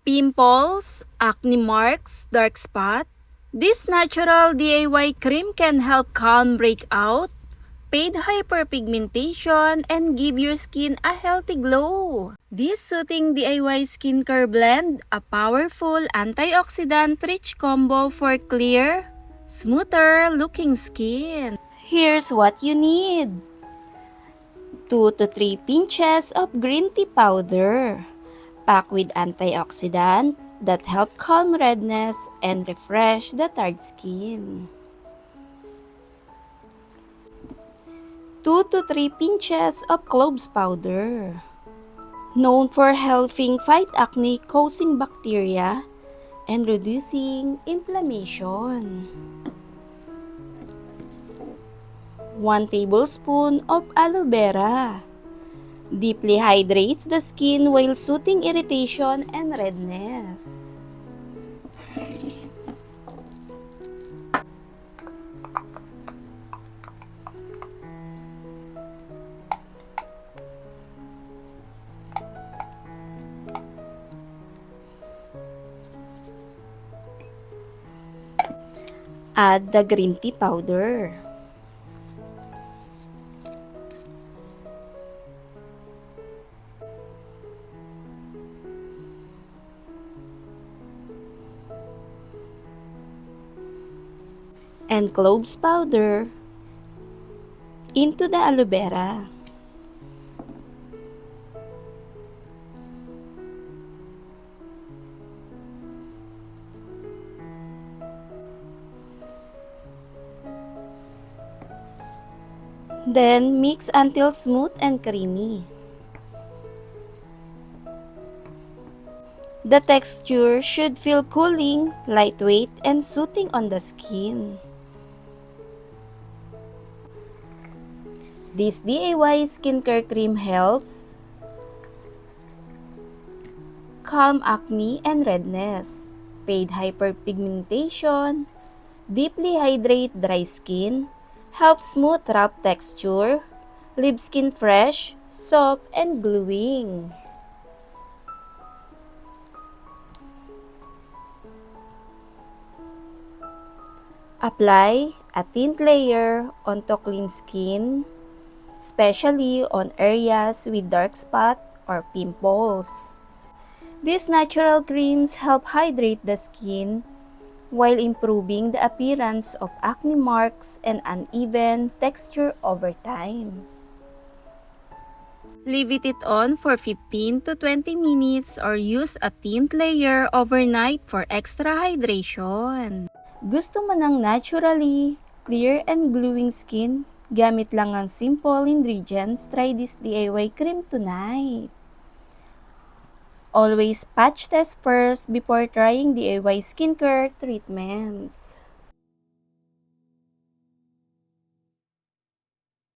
Pimples, acne marks, dark spot. This natural DIY cream can help calm breakout, fade hyperpigmentation, and give your skin a healthy glow. This soothing DIY skincare blend, a powerful antioxidant-rich combo for clear, smoother looking skin. Here's what you need. 2 to 3 pinches of green tea powder, packed with antioxidant that help calm redness and refresh the tired skin. 2 to 3 pinches of cloves powder, known for helping fight acne-causing bacteria and reducing inflammation. 1 tablespoon of aloe vera. Deeply hydrates the skin while soothing irritation and redness. Add the green tea powder. And cloves powder into the aloe vera. Then mix until smooth and creamy. The texture should feel cooling, lightweight, and soothing on the skin. This DIY skincare cream helps calm acne and redness, fade hyperpigmentation, deeply hydrate dry skin, help smooth rough texture, leave skin fresh, soft, and glowing. Apply a thin layer onto clean skin, especially on areas with dark spot or pimples. These natural creams help hydrate the skin while improving the appearance of acne marks and uneven texture over time. Leave it on for 15 to 20 minutes or use a thin layer overnight for extra hydration. Gusto mo ng naturally clear and glowing skin? Gamit lang ang simple ingredients, try this DIY cream tonight. Always patch test first before trying DIY skincare treatments.